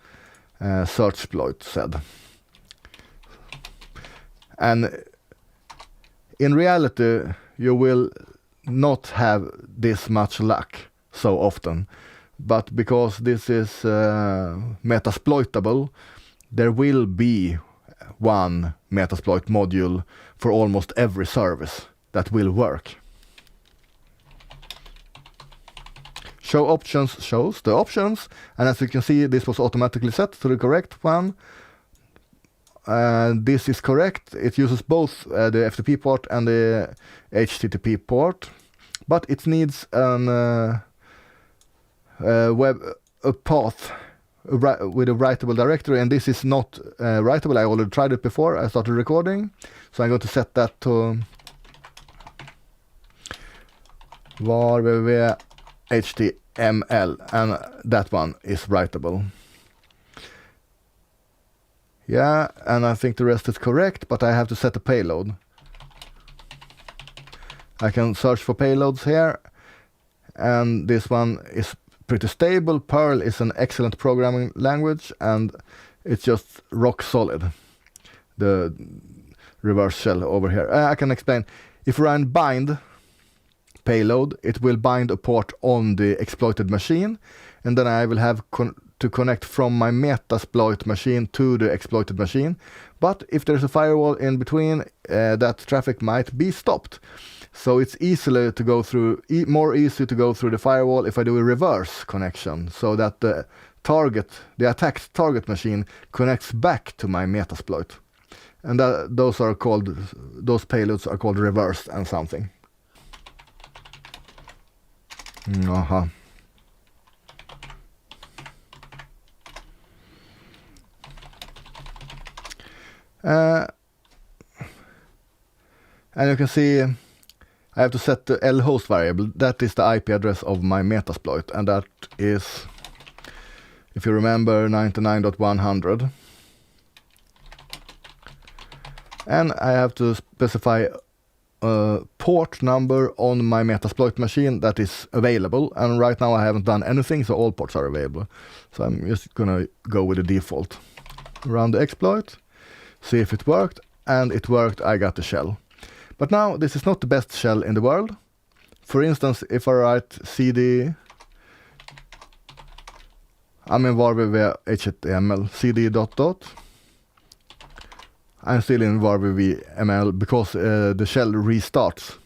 searchploit said. And in reality, you will not have this much luck so often, but because this is metasploitable, there will be one Metasploit module for almost every service that will work. Show options shows the options, and as you can see, this was automatically set to the correct one. This is correct. It uses both the FTP port and the HTTP port, but it needs a path with a writable directory, and this is not writable. I already tried it before I started recording, so I'm going to set that to var html, and that one is writable. Yeah, and I think the rest is correct, but I have to set a payload. I can search for payloads here, and this one is pretty stable. Perl is an excellent programming language, and it's just rock solid. The reverse shell over here. I can explain. If you run bind payload, it will bind a port on the exploited machine, and then I will have to connect from my Metasploit machine to the exploited machine. But if there's a firewall in between, that traffic might be stopped. So it's easier to go through, more easy to go through the firewall if I do a reverse connection, so that the attacked target machine connects back to my Metasploit. And those payloads are called reversed and something. And you can see I have to set the lhost variable. That is the IP address of my Metasploit, and that is, if you remember, 99.100. And I have to specify a port number on my Metasploit machine that is available, and right now I haven't done anything, so all ports are available. So I'm just gonna go with the default. Run the exploit, see if it worked, and it worked. I got the shell. But now this is not the best shell in the world. For instance, if I write cd, I'm in var html cd ... I'm still in var ml because the shell restarts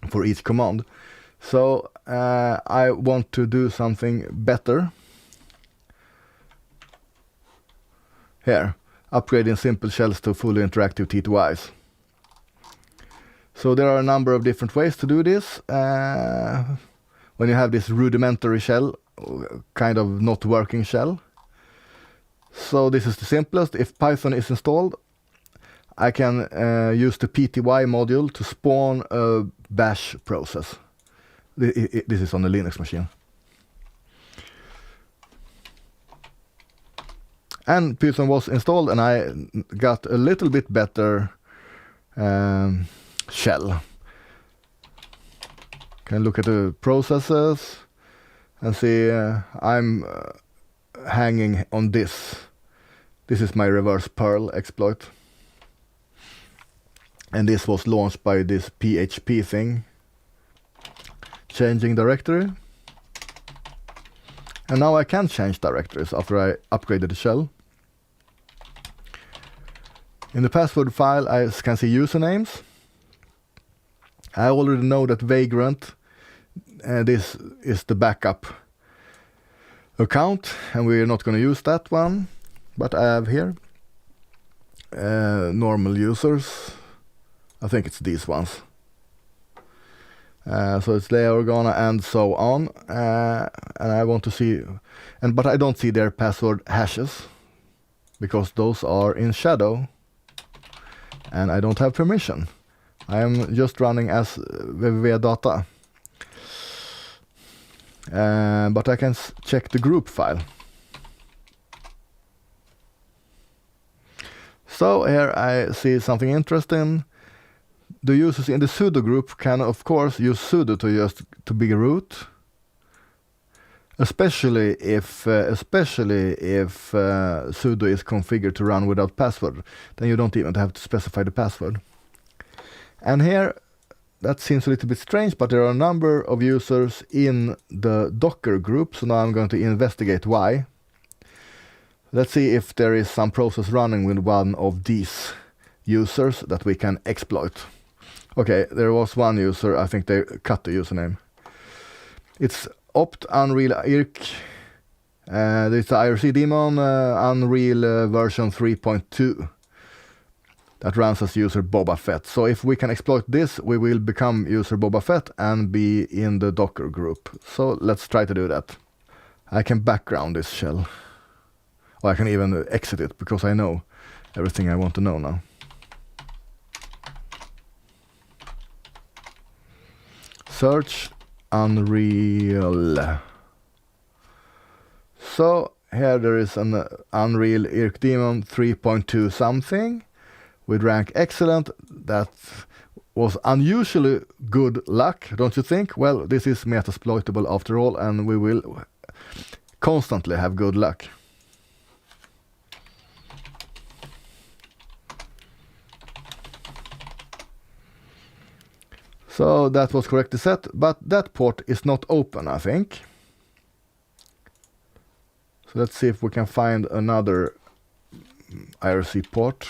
for each command. So I want to do something better. Here, upgrading simple shells to fully interactive T2Is. So there are a number of different ways to do this. When you have this rudimentary shell, kind of not working shell. So this is the simplest. If Python is installed, I can use the pty module to spawn a bash process. This is on the Linux machine. And Python was installed, and I got a little bit better shell. Can look at the processes and see I'm hanging on this. This is my reverse Perl exploit. And this was launched by this PHP thing. Changing directory. And now I can change directories after I upgraded the shell. In the password file I can see usernames. I already know that Vagrant, this is the backup account, and we're not going to use that one. But I have here normal users. I think it's these ones. So it's their organa and so on. And I want to see, but I don't see their password hashes because those are in shadow and I don't have permission. I am just running as www data. But I can check the group file. So here I see something interesting. The users in the sudo group can of course use sudo to be root, especially if sudo is configured to run without password. Then you don't even have to specify the password. And here that seems a little bit strange, but there are a number of users in the Docker group, so now I'm going to investigate why. Let's see if there is some process running with one of these users that we can exploit. Okay, there was one user, I think they cut the username. It's opt unreal irk. It's the IRC daemon unreal version 3.2 that runs as user Boba Fett. So if we can exploit this, we will become user Boba Fett and be in the Docker group. So let's try to do that. I can background this shell. Or I can even exit it because I know everything I want to know now. Search Unreal. So here there is an Unreal Irk Daemon 3.2 something with rank excellent. That was unusually good luck, don't you think? Well, this is metasploitable after all, and we will constantly have good luck. So that was correctly set, but that port is not open, I think. So let's see if we can find another IRC port.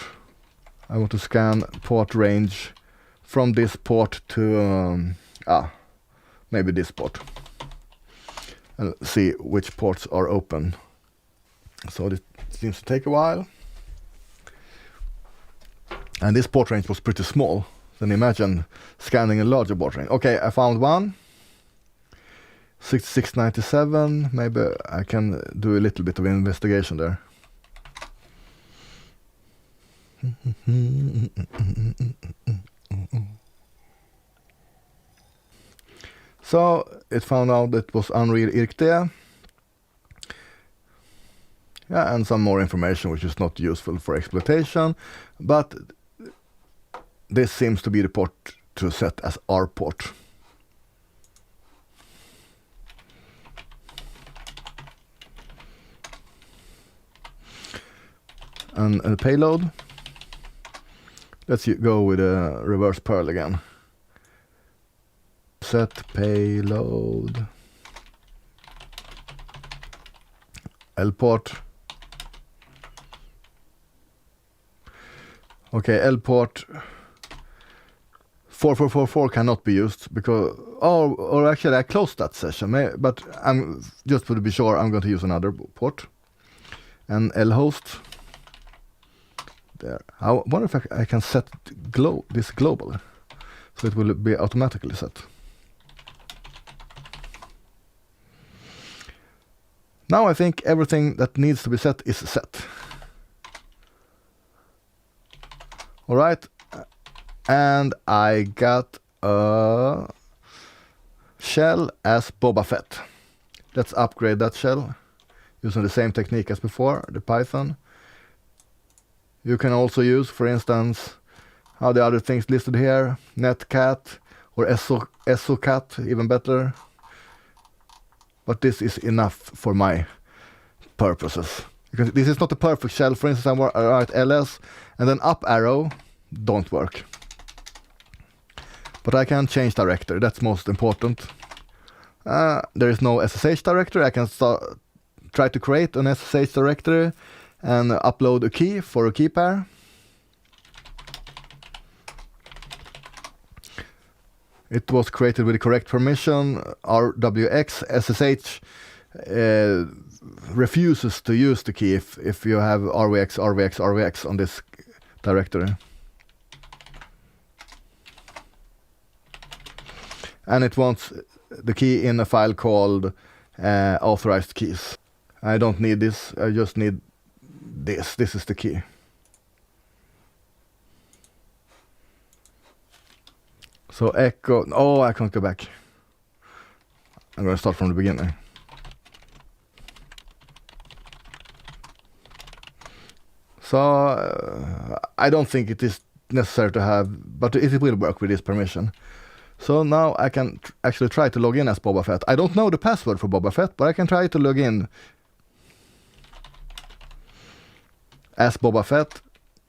I want to scan port range from this port to, maybe this port. And see which ports are open. So it seems to take a while. And this port range was pretty small. Then imagine scanning a larger port range. Okay, I found one. 6697. Maybe I can do a little bit of investigation there. So it found out that it was Unreal Irk there. Yeah, and some more information which is not useful for exploitation, but this seems to be the port to set as our port. And a payload. Let's go with a reverse Perl again. Set payload. L port. Okay, L port 4444 cannot be used because, or actually I closed that session, but I'm just to be sure I'm going to use another port. And L host. There. I wonder if I can set this global, so it will be automatically set. Now I think everything that needs to be set is set. All right, and I got a shell as Boba Fett. Let's upgrade that shell using the same technique as before, the Python. You can also use, for instance, how the other things listed here, netcat or socat, even better. But this is enough for my purposes. Because this is not a perfect shell. For instance, I write ls and then up arrow don't work. But I can change directory, that's most important. There is no SSH directory. I can try to create an SSH directory and upload a key for a key pair. It was created with the correct permission. RWX SSH refuses to use the key if you have RWX on this directory. and it wants the key in a file called authorized keys. I don't need this, I just need this. This is the key. So echo, oh, I can't go back. I'm going to start from the beginning. So I don't think it is necessary to have, but it will work with this permission. So now I can actually try to log in as Boba Fett. I don't know the password for Boba Fett, but I can try to log in as Boba Fett,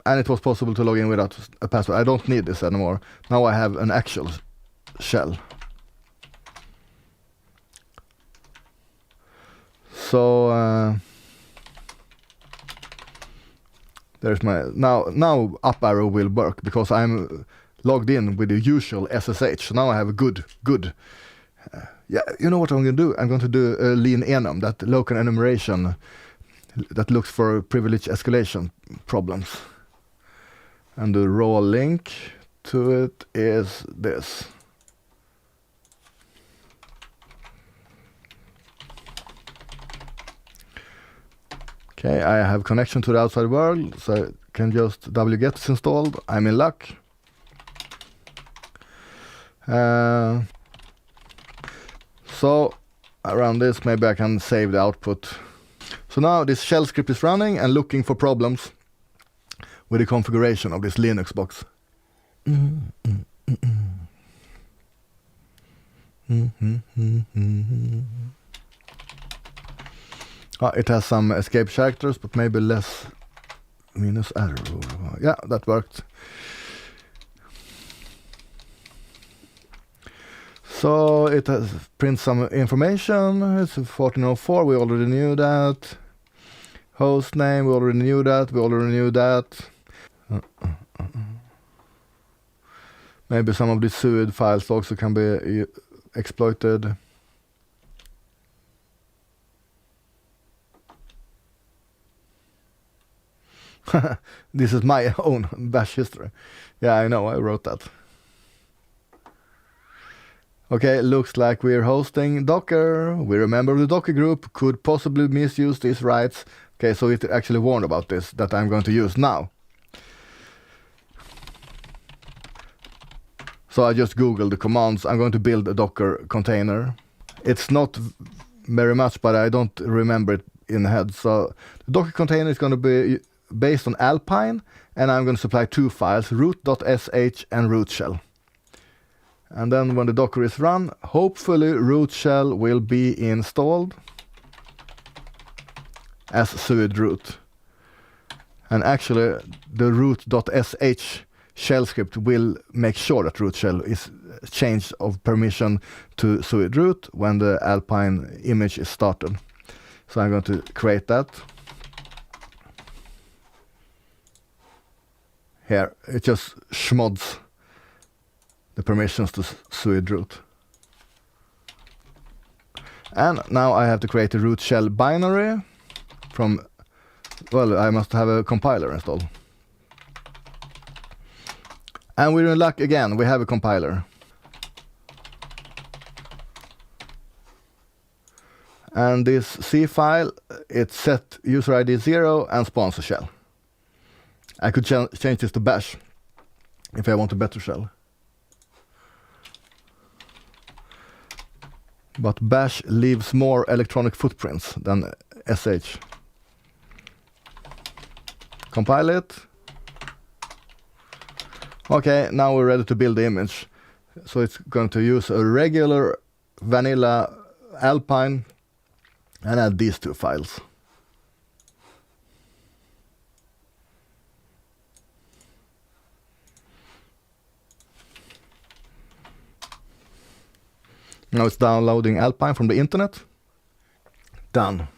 and it was possible to log in without a password. I don't need this anymore. Now I have an actual shell. So there's my now up arrow will work because I'm logged in with the usual SSH. So now I have a good yeah, you know what I'm going to do? I'm going to do a lean enum, that local enumeration that looks for privilege escalation problems. And the raw link to it is this. Okay, I have connection to the outside world, so I can just wget is installed. I'm in luck. So around this, maybe I can save the output. So now this shell script is running and looking for problems with the configuration of this Linux box. It has some escape characters, but maybe less minus arrow. Yeah, that worked. So it has prints some information. It's 1404, we already knew that. Host name, we already knew that. We already knew that. Maybe some of these SUID files also can be exploited. This is my own bash history. Yeah, I know, I wrote that. Okay, looks like we're hosting Docker. We remember the Docker group could possibly misuse these rights. Okay, so it actually warned about this, that I'm going to use now. So I just Googled the commands. I'm going to build a Docker container. It's not very much, but I don't remember it in the head. So the Docker container is going to be based on Alpine, and I'm going to supply two files, root.sh and root shell. And then when the Docker is run, hopefully root shell will be installed as suid root. And actually the root.sh shell script will make sure that root shell is changed of permission to suid root when the Alpine image is started. So I'm going to create that. Here, it just schmods the permissions to suid root. And now I have to create a root shell binary from, well, I must have a compiler installed. And we're in luck again, we have a compiler. And this C file, it's set user ID 0 and sponsor shell. I could change this to bash if I want a better shell. But bash leaves more electronic footprints than sh. Compile it. Okay, now we're ready to build the image. So it's going to use a regular vanilla Alpine and add these two files. Now it's downloading Alpine from the internet. Done.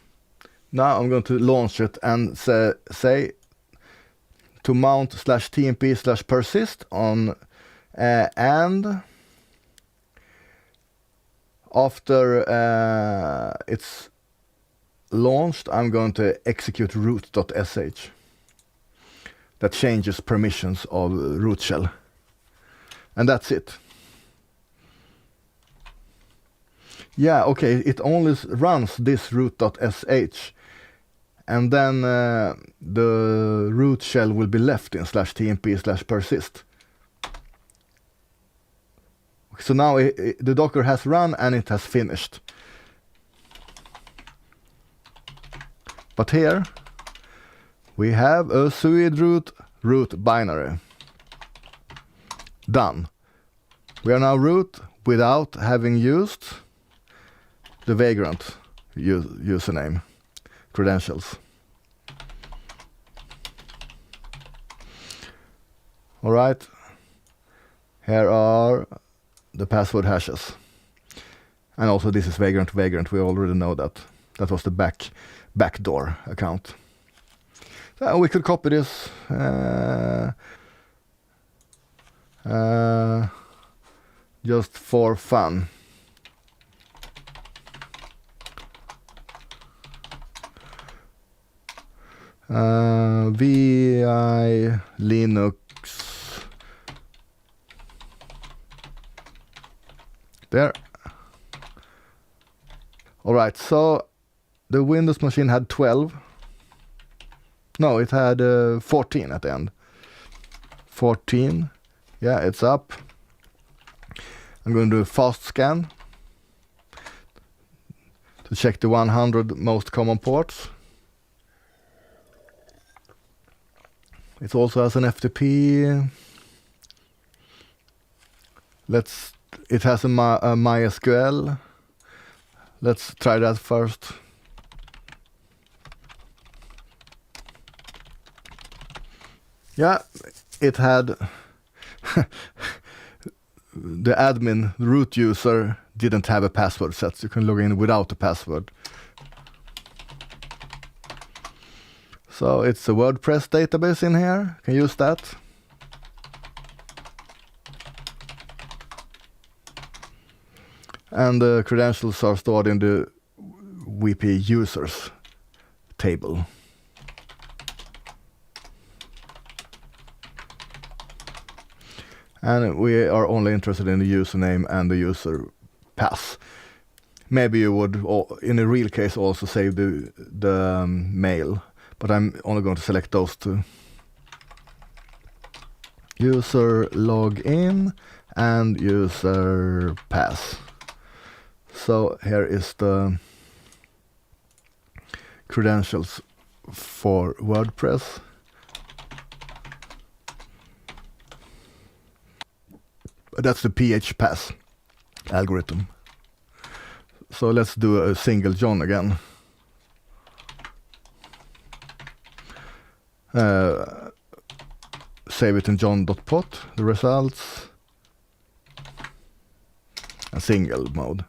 Now I'm going to launch it and say to mount /tmp/persist on and after it's launched, I'm going to execute root.sh. That changes permissions of root shell. And that's it. Yeah, okay, it only runs this root.sh, and then the root shell will be left in /tmp/persist. So now the Docker has run and it has finished. But here we have a suid root binary. Done. We are now root without having used the Vagrant username credentials. All right. Here are the password hashes. And also this is Vagrant. We already know that. That was the backdoor account. So we could copy this. Just for fun. VI Linux. There. All right, so the Windows machine had 12. No, it had 14 at the end. 14. Yeah, it's up. I'm going to do a fast scan to check the 100 most common ports. It also has an FTP. It has a MySQL. Let's try that first. Yeah, it had the admin root user didn't have a password set, so you can log in without a password. So it's a WordPress database in here. You can use that. And the credentials are stored in the WP users table. And we are only interested in the username and the user pass. Maybe you would, in a real case, also save the mail, but I'm only going to select those two. User login and user pass. So here is the credentials for WordPress. That's the PH pass algorithm. So let's do a single John again. Save it in john.pot, the results, a single mode.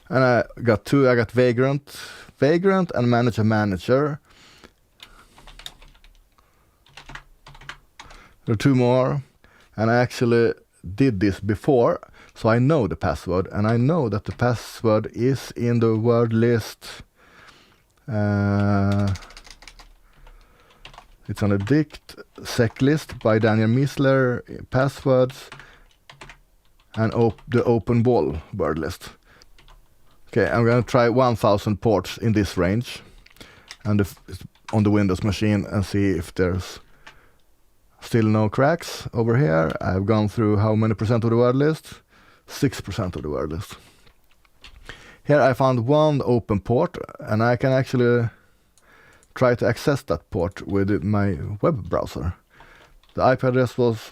And I got two. I got Vagrant and Manager. There are two more, and I actually did this before, so I know the password, and I know that the password is in the word list. It's on a dict sec list by Daniel Misler, passwords, and the open wall word list. Okay, I'm going to try 1000 ports in this range and on the Windows machine and see if there's still no cracks. Over here, I've gone through how many percent of the word list? 6% of the word list. Here I found one open port, and I can actually try to access that port with my web browser. The IP address was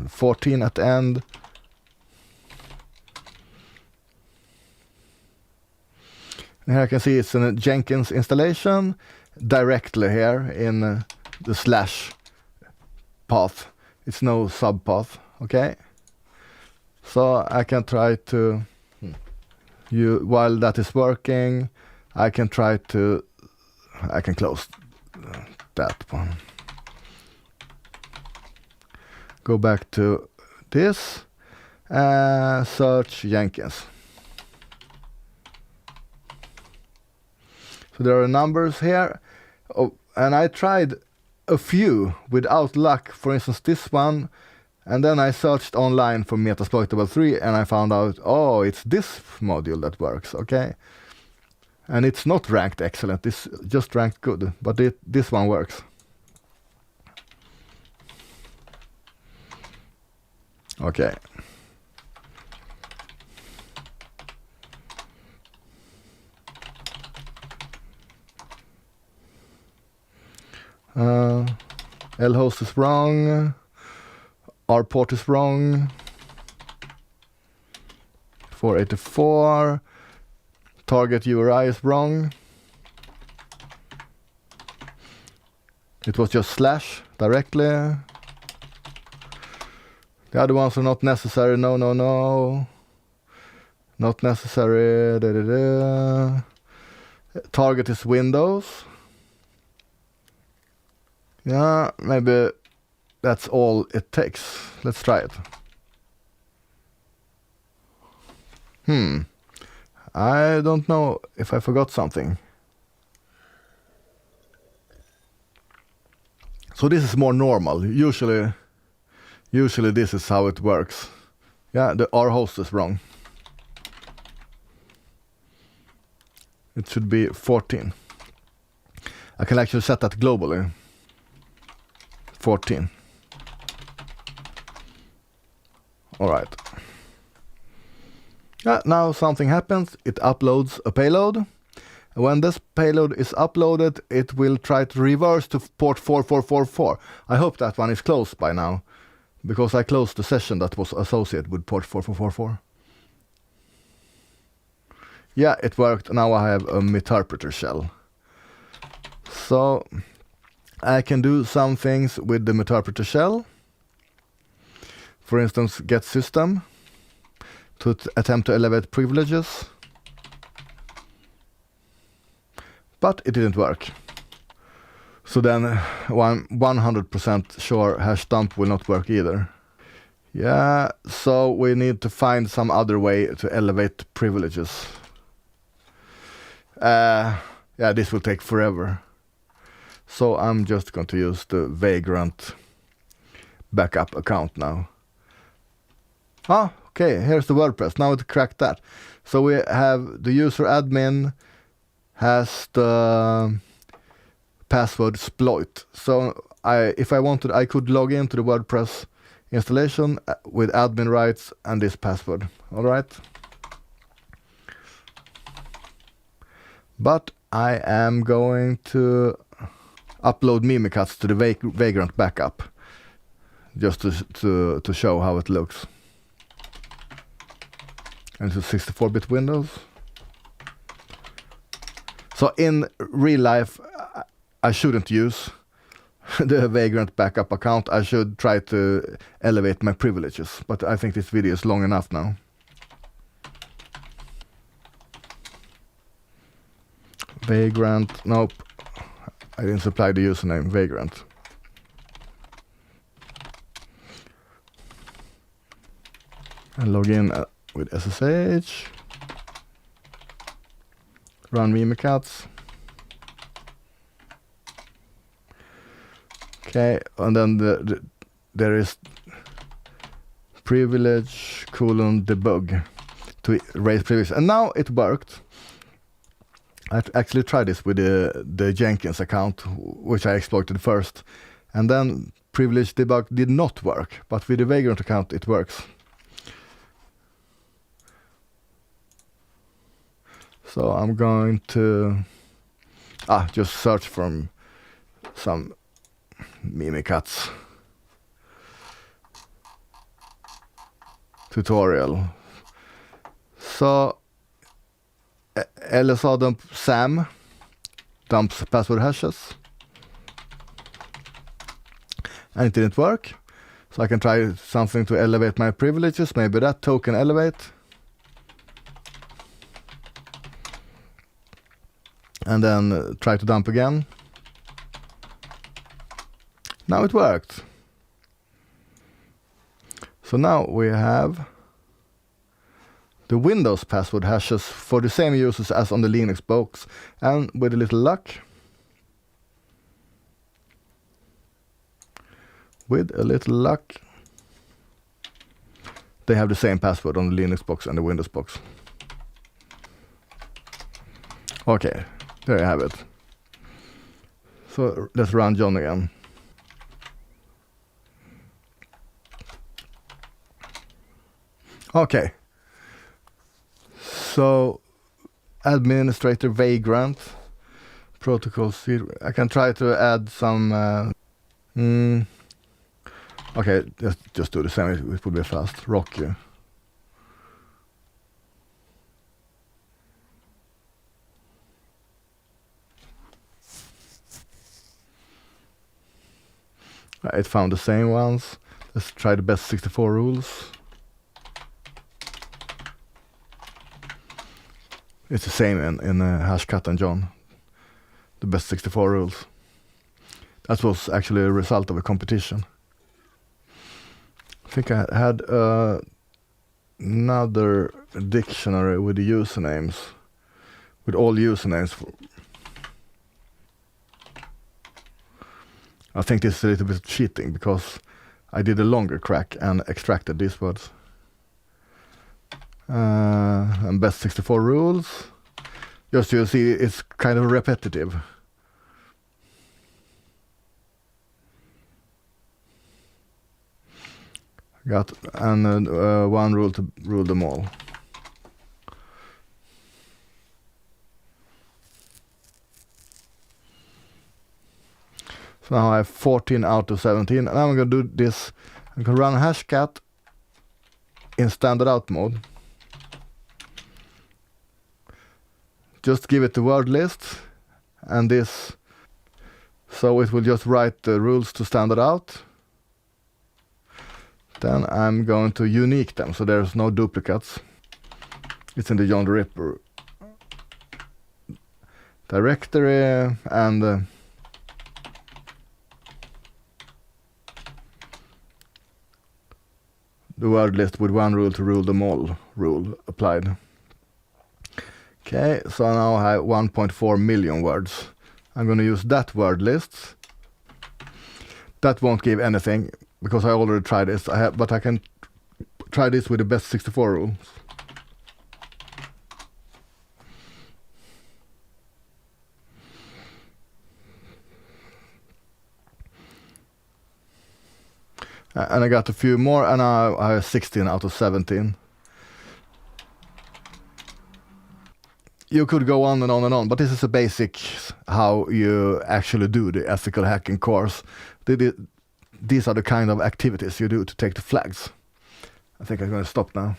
14 at the end. And here I can see it's in a Jenkins installation directly here in the slash path. It's no subpath, okay? So I can try to, while that is working, I can close that one. Go back to this, search Jenkins. So there are numbers here, and I tried a few without luck. For instance, this one. And then I searched online for Metasploitable 3 and I found out, oh, it's this module that works, okay? And it's not ranked excellent, it's just ranked good, but this one works. Okay. Lhost is wrong. Our port is wrong. 484. Target URI is wrong. It was just slash directly. The other ones are not necessary. No, no, no. Not necessary. Da, da, da. Target is Windows. Yeah, maybe that's all it takes. Let's try it. I don't know if I forgot something. So this is more normal. Usually this is how it works. Yeah, our host is wrong. It should be 14. I can actually set that globally. 14. All right. Now something happens. It uploads a payload. When this payload is uploaded, it will try to reverse to port 4444. I hope that one is closed by now, because I closed the session that was associated with port 4444. Yeah, it worked. Now I have a meterpreter shell. So I can do some things with the meterpreter shell. For instance, get system to attempt to elevate privileges. But it didn't work. So then 100% sure hash dump will not work either. Yeah, so we need to find some other way to elevate privileges. Yeah, this will take forever. So I'm just going to use the Vagrant backup account now. Okay, here's the WordPress. Now to crack that. So we have the user admin has the password sploit. So if I wanted, I could log into the WordPress installation with admin rights and this password. All right. But I am going to upload Mimikatz to the Vagrant backup, just to show how it looks. And it's a 64-bit Windows. So in real life, I shouldn't use the Vagrant backup account. I should try to elevate my privileges. But I think this video is long enough now. Vagrant, nope. I didn't supply the username Vagrant. And log in with SSH. Run Mimikatz. Okay, and then there is privilege : debug to raise privilege. And now it worked. I've actually tried this with the Jenkins account, which I exploited first. And then privilege debug did not work, but with the Vagrant account it works. So I'm going to just search from some Mimikatz tutorial. So LSA dump SAM dumps password hashes, and it didn't work. So I can try something to elevate my privileges. Maybe that token elevate. And then try to dump again. Now it worked. So now we have the Windows password hashes for the same users as on the Linux box. And with a little luck, with a little luck, they have the same password on the Linux box and the Windows box. Okay, there you have it. So let's run John again. Okay. So administrator vagrant protocols. I can try to add some. Okay, just do the same. It will be fast. Rocky. It found the same ones. Let's try the best 64 rules. It's the same in Hashcat and John. The best 64 rules. That was actually a result of a competition. I think I had another dictionary with the usernames. With all usernames. I think this is a little bit cheating because I did a longer crack and extracted these words. And best 64 rules. Just so you see, it's kind of repetitive. Got one rule to rule them all. So now I have 14 out of 17, and I'm going to do this. I'm going to run hashcat in standard out mode. Just give it the word list, and this, so it will just write the rules to standard out. Then I'm going to unique them, so there's no duplicates. It's in the John the Ripper directory, and the word list with one rule to rule them all rule applied. Okay, so now I have 1.4 million words. I'm going to use that word list. That won't give anything because I already tried this. But I can try this with the best 64 rules. And I got a few more, and I have 16 out of 17. You could go on and on and on, but this is a basic how you actually do the ethical hacking course. These are the kind of activities you do to take the flags. I think I'm going to stop now.